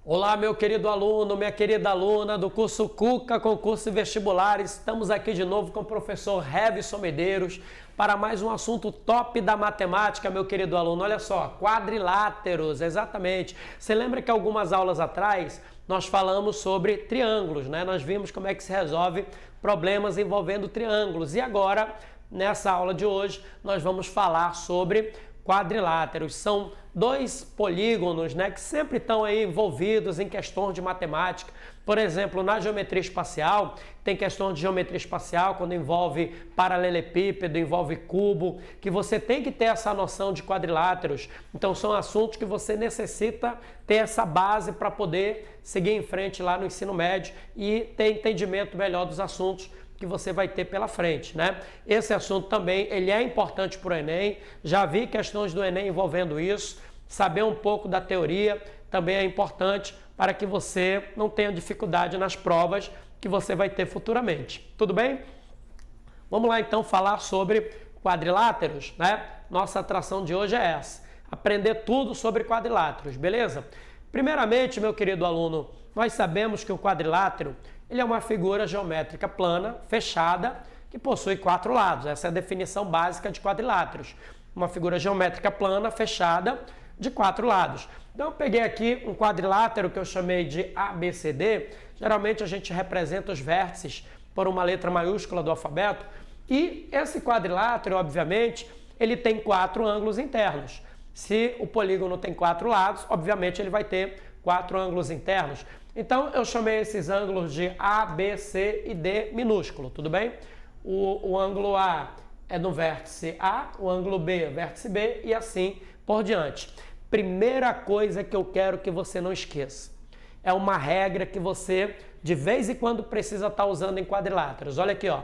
Olá, meu querido aluno, minha querida aluna do curso Cuca, concurso e vestibulares. Estamos aqui de novo com o professor Revson Medeiros para mais um assunto top da matemática, meu querido aluno. Olha só, quadriláteros, exatamente. Você lembra que algumas aulas atrás nós falamos sobre triângulos, né? Nós vimos como é que se resolve problemas envolvendo triângulos. E agora, nessa aula de hoje, nós vamos falar sobre quadriláteros. São dois polígonos, né, que sempre estão aí envolvidos em questões de matemática. Por exemplo, na geometria espacial, tem questão de geometria espacial quando envolve paralelepípedo, envolve cubo, que você tem que ter essa noção de quadriláteros. Então são assuntos que você necessita ter essa base para poder seguir em frente lá no ensino médio e ter entendimento melhor dos assuntos que você vai ter pela frente, né? Esse assunto também, ele é importante para o Enem, já vi questões do Enem envolvendo isso, saber um pouco da teoria também é importante para que você não tenha dificuldade nas provas que você vai ter futuramente, tudo bem? Vamos lá então falar sobre quadriláteros, né? Nossa atração de hoje é essa, aprender tudo sobre quadriláteros, beleza? Primeiramente, meu querido aluno, nós sabemos que o quadrilátero ele é uma figura geométrica plana, fechada, que possui 4 lados. Essa é a definição básica de quadriláteros. Uma figura geométrica plana, fechada, de 4 lados. Então eu peguei aqui um quadrilátero que eu chamei de ABCD. Geralmente a gente representa os vértices por uma letra maiúscula do alfabeto. E esse quadrilátero, obviamente, ele tem 4 ângulos internos. Se o polígono tem 4 lados, obviamente ele vai ter 4 ângulos internos. Então, eu chamei esses ângulos de A, B, C e D minúsculo, tudo bem? O ângulo A é no vértice A, o ângulo B é vértice B e assim por diante. Primeira coisa que eu quero que você não esqueça. É uma regra que você, de vez em quando, precisa estar usando em quadriláteros. Olha aqui, ó.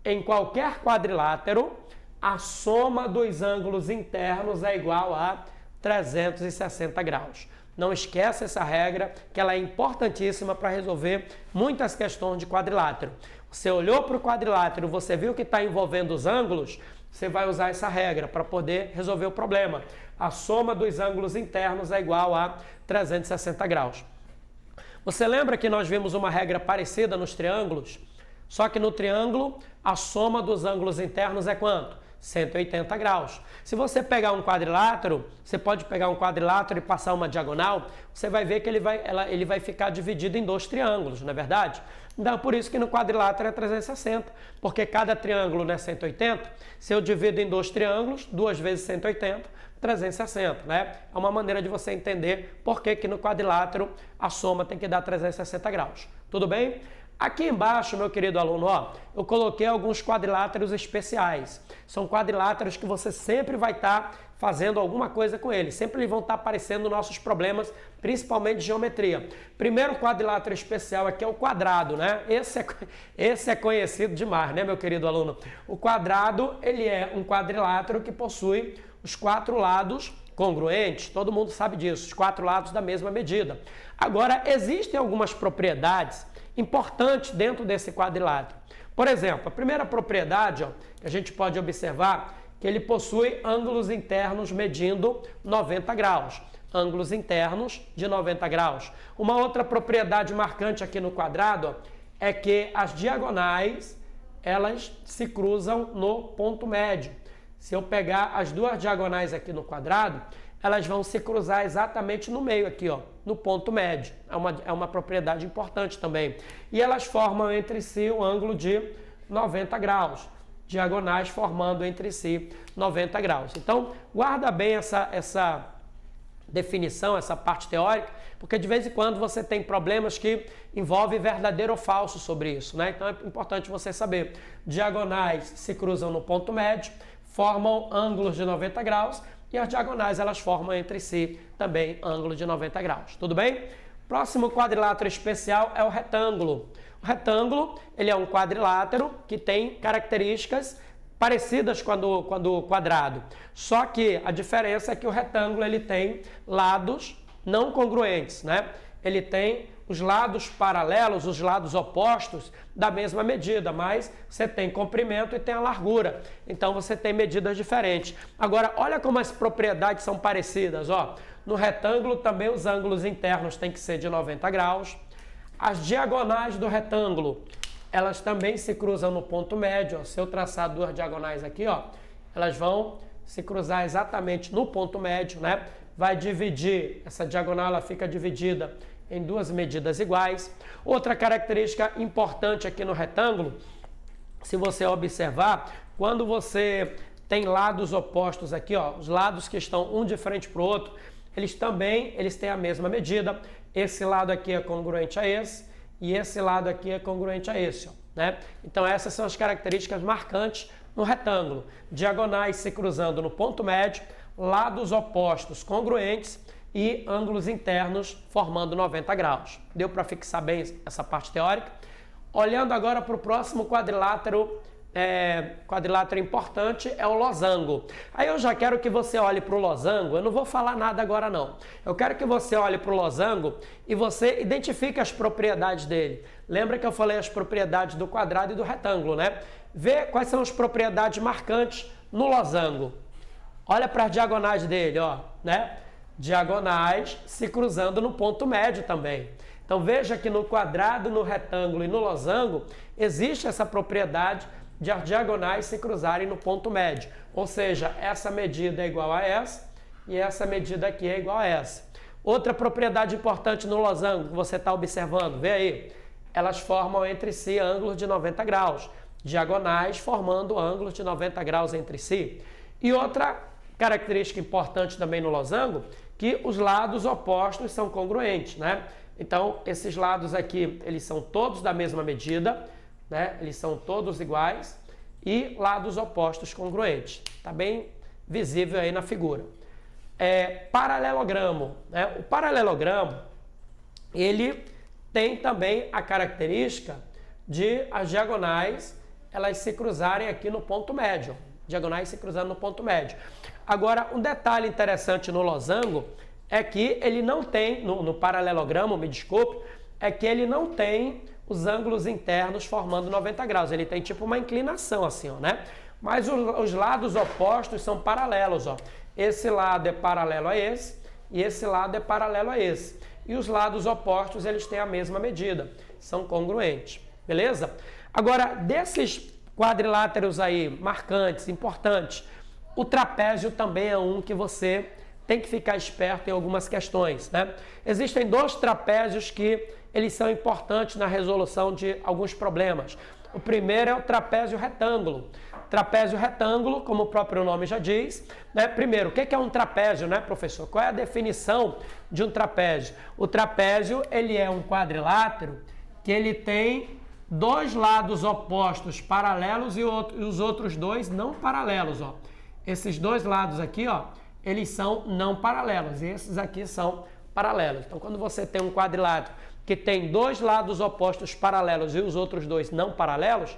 Em qualquer quadrilátero, a soma dos ângulos internos é igual a 360 graus. Não esqueça essa regra, que ela é importantíssima para resolver muitas questões de quadrilátero. Você olhou para o quadrilátero, você viu que está envolvendo os ângulos, você vai usar essa regra para poder resolver o problema. A soma dos ângulos internos é igual a 360 graus. Você lembra que nós vimos uma regra parecida nos triângulos? Só que no triângulo, a soma dos ângulos internos é quanto? 180 graus. Se você pegar um quadrilátero, você pode pegar um quadrilátero e passar uma diagonal, você vai ver que ele vai ficar dividido em 2 triângulos, não é verdade? Então, por isso que no quadrilátero é 360, porque cada triângulo não é 180, se eu divido em 2 triângulos, 2 vezes 180, 360, né? É uma maneira de você entender por que no quadrilátero a soma tem que dar 360 graus. Tudo bem? Aqui embaixo, meu querido aluno, ó, eu coloquei alguns quadriláteros especiais. São quadriláteros que você sempre vai estar fazendo alguma coisa com eles. Sempre vão estar aparecendo nossos problemas, principalmente de geometria. Primeiro quadrilátero especial aqui é o quadrado, né? Esse é conhecido demais, né, meu querido aluno? O quadrado, ele é um quadrilátero que possui os 4 lados congruentes. Todo mundo sabe disso, os 4 lados da mesma medida. Agora, existem algumas propriedades importantes dentro desse quadrilátero. Por exemplo, a primeira propriedade, ó, que a gente pode observar, que ele possui ângulos internos medindo 90 graus. Ângulos internos de 90 graus. Uma outra propriedade marcante aqui no quadrado, ó, é que as diagonais, elas se cruzam no ponto médio. Se eu pegar as 2 diagonais aqui no quadrado, elas vão se cruzar exatamente no meio aqui, ó, no ponto médio. É uma propriedade importante também. E elas formam entre si um ângulo de 90 graus. Diagonais formando entre si 90 graus. Então, guarda bem essa definição, essa parte teórica, porque de vez em quando você tem problemas que envolvem verdadeiro ou falso sobre isso, né? Então, é importante você saber. Diagonais se cruzam no ponto médio, formam ângulos de 90 graus, e as diagonais elas formam entre si também ângulo de 90 graus. Tudo bem? Próximo quadrilátero especial é o retângulo. O retângulo ele é um quadrilátero que tem características parecidas com a do quadrado. Só que a diferença é que o retângulo ele tem lados não congruentes, né? Ele tem os lados paralelos, os lados opostos da mesma medida, mas você tem comprimento e tem a largura. Então você tem medidas diferentes. Agora, olha como as propriedades são parecidas, ó. No retângulo também os ângulos internos têm que ser de 90 graus. As diagonais do retângulo, elas também se cruzam no ponto médio, ó. Se eu traçar duas diagonais aqui, ó, elas vão se cruzar exatamente no ponto médio, né? Vai dividir, essa diagonal ela fica dividida em duas medidas iguais. Outra característica importante aqui no retângulo, se você observar, quando você tem lados opostos aqui, ó, os lados que estão um de frente para o outro, eles têm a mesma medida. Esse lado aqui é congruente a esse e esse lado aqui é congruente a esse, ó, né? Então essas são as características marcantes no retângulo. Diagonais se cruzando no ponto médio, lados opostos congruentes e ângulos internos formando 90 graus. Deu para fixar bem essa parte teórica? Olhando agora para o próximo quadrilátero, quadrilátero importante é o losango. Aí eu já quero que você olhe para o losango, eu não vou falar nada agora não. Eu quero que você olhe para o losango e você identifique as propriedades dele. Lembra que eu falei as propriedades do quadrado e do retângulo, né? Vê quais são as propriedades marcantes no losango. Olha para as diagonais dele, ó, né? Diagonais se cruzando no ponto médio também. Então veja que no quadrado, no retângulo e no losango existe essa propriedade de as diagonais se cruzarem no ponto médio. Ou seja, essa medida é igual a essa e essa medida aqui é igual a essa. Outra propriedade importante no losango que você está observando, vê aí, elas formam entre si ângulos de 90 graus. Diagonais formando ângulos de 90 graus entre si. E outra característica importante também no losango, que os lados opostos são congruentes, né? Então, esses lados aqui, eles são todos da mesma medida, né? Eles são todos iguais e lados opostos congruentes. Tá bem visível aí na figura. Paralelogramo, né? O paralelogramo, ele tem também a característica de as diagonais, elas se cruzarem aqui no ponto médio. Diagonais se cruzando no ponto médio. Agora, um detalhe interessante no losango é que ele não tem, no paralelogramo, me desculpe, é que ele não tem os ângulos internos formando 90 graus. Ele tem tipo uma inclinação assim, ó, né? Mas os lados opostos são paralelos, ó. Esse lado é paralelo a esse e esse lado é paralelo a esse. E os lados opostos, eles têm a mesma medida, são congruentes, beleza? Agora, desses quadriláteros aí, marcantes, importantes, o trapézio também é um que você tem que ficar esperto em algumas questões, né? Existem dois trapézios que eles são importantes na resolução de alguns problemas. O primeiro é o trapézio retângulo. Trapézio retângulo, como o próprio nome já diz, né? Primeiro, o que é um trapézio, né, professor? Qual é a definição de um trapézio? O trapézio, ele é um quadrilátero que ele tem dois lados opostos paralelos e os outros dois não paralelos, ó. Esses dois lados aqui, ó, eles são não paralelos e esses aqui são paralelos. Então, quando você tem um quadrilátero que tem dois lados opostos paralelos e os outros dois não paralelos,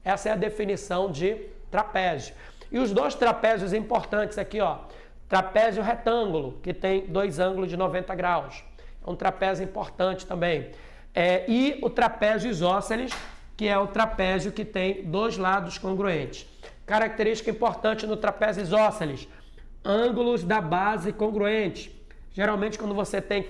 essa é a definição de trapézio. E os dois trapézios importantes aqui, ó, trapézio retângulo, que tem dois ângulos de 90 graus. É um trapézio importante também. E o trapézio isósceles, que é o trapézio que tem dois lados congruentes. Característica importante no trapézio isósceles, ângulos da base congruentes. Geralmente, quando você tem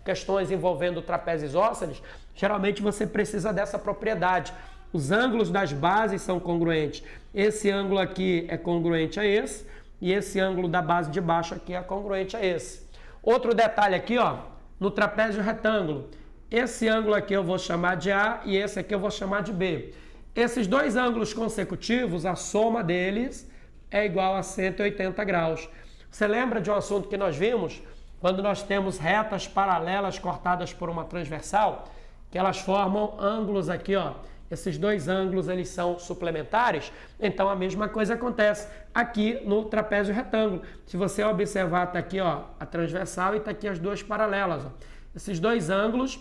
questões envolvendo o trapézio isósceles, geralmente você precisa dessa propriedade. Os ângulos das bases são congruentes. Esse ângulo aqui é congruente a esse e esse ângulo da base de baixo aqui é congruente a esse. Outro detalhe aqui, ó, no trapézio retângulo, esse ângulo aqui eu vou chamar de A e esse aqui eu vou chamar de B. Esses dois ângulos consecutivos, a soma deles é igual a 180 graus. Você lembra de um assunto que nós vimos? Quando nós temos retas paralelas cortadas por uma transversal, que elas formam ângulos aqui, ó. Esses dois ângulos, eles são suplementares, então a mesma coisa acontece aqui no trapézio retângulo. Se você observar, tá aqui, ó, a transversal e tá aqui as duas paralelas, ó. Esses dois ângulos,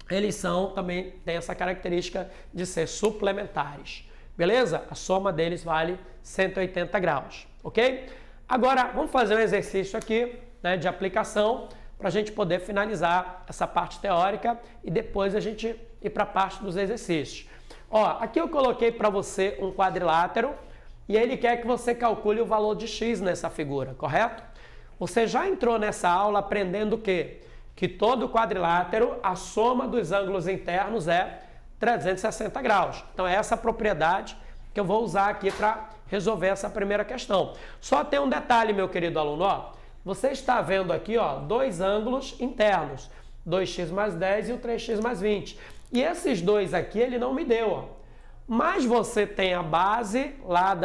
eles também têm essa característica de ser suplementares, beleza? A soma deles vale 180 graus, ok? Agora, vamos fazer um exercício aqui, né, de aplicação. para a gente poder finalizar essa parte teórica e depois a gente ir para a parte dos exercícios. Ó, aqui eu coloquei para você um quadrilátero e ele quer que você calcule o valor de x nessa figura, correto? Você já entrou nessa aula aprendendo o quê? Que todo quadrilátero, a soma dos ângulos internos é 360 graus. Então é essa propriedade que eu vou usar aqui para resolver essa primeira questão. Só tem um detalhe, meu querido aluno, ó. Você está vendo aqui, ó, dois ângulos internos, 2x mais 10 e o 3x mais 20. E esses dois aqui ele não me deu, ó. Mas você tem a base lá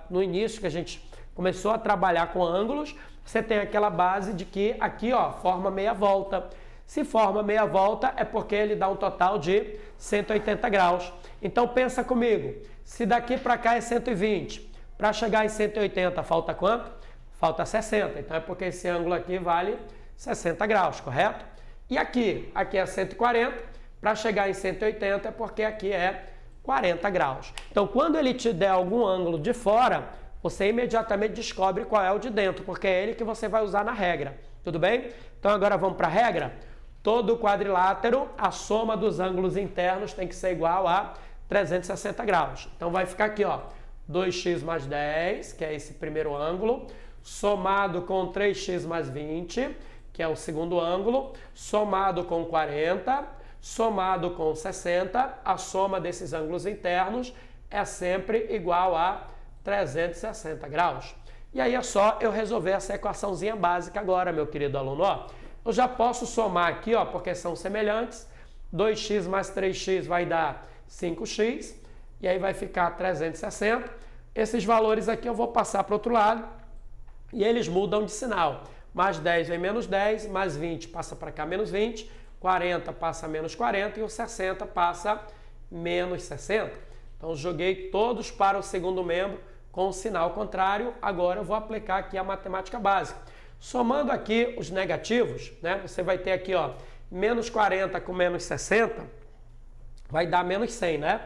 no início que a gente começou a trabalhar com ângulos, você tem aquela base de que aqui, ó, forma meia volta. Se forma meia volta é porque ele dá um total de 180 graus. Então pensa comigo, se daqui para cá é 120, para chegar em 180 falta quanto? Falta 60, então é porque esse ângulo aqui vale 60 graus, correto? E aqui é 140, para chegar em 180 é porque aqui é 40 graus. Então, quando ele te der algum ângulo de fora, você imediatamente descobre qual é o de dentro, porque é ele que você vai usar na regra, tudo bem? Então, agora vamos para a regra? Todo quadrilátero, a soma dos ângulos internos tem que ser igual a 360 graus. Então, vai ficar aqui, ó, 2x mais 10, que é esse primeiro ângulo, somado com 3x mais 20, que é o segundo ângulo, somado com 40, somado com 60, a soma desses ângulos internos é sempre igual a 360 graus. E aí é só eu resolver essa equaçãozinha básica agora, meu querido aluno. Ó, eu já posso somar aqui, ó, porque são semelhantes. 2x mais 3x vai dar 5x, e aí vai ficar 360. Esses valores aqui eu vou passar para o outro lado, e eles mudam de sinal. Mais 10 vem menos 10, mais 20 passa para cá menos 20, 40 passa menos 40 e o 60 passa menos 60. Então, joguei todos para o segundo membro com o sinal contrário. Agora eu vou aplicar aqui a matemática básica. Somando aqui os negativos, né? Você vai ter aqui, ó, menos 40 com menos 60, vai dar menos 100, né?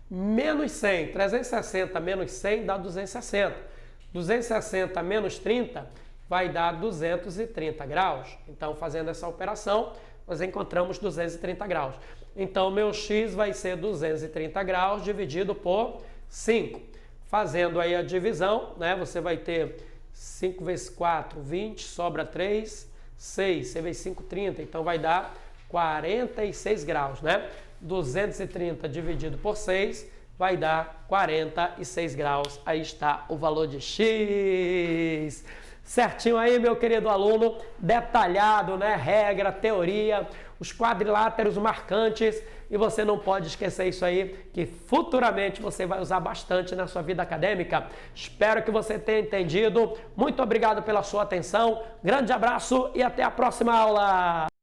Menos 100, 360 menos 100 dá 260. 260 menos 30 vai dar 230 graus. Então, fazendo essa operação, nós encontramos 230 graus. Então, meu x vai ser 230 graus dividido por 5. Fazendo aí a divisão, né? Você vai ter 5 vezes 4, 20, sobra 3, 6, 6 vezes 5, 30. Então, vai dar 46 graus, né? 230 dividido por 6 vai dar 46 graus. Aí está o valor de x. Certinho aí, meu querido aluno, detalhado, né? Regra, teoria, os quadriláteros marcantes. E você não pode esquecer isso aí, que futuramente você vai usar bastante na sua vida acadêmica. Espero que você tenha entendido. Muito obrigado pela sua atenção. Grande abraço e até a próxima aula.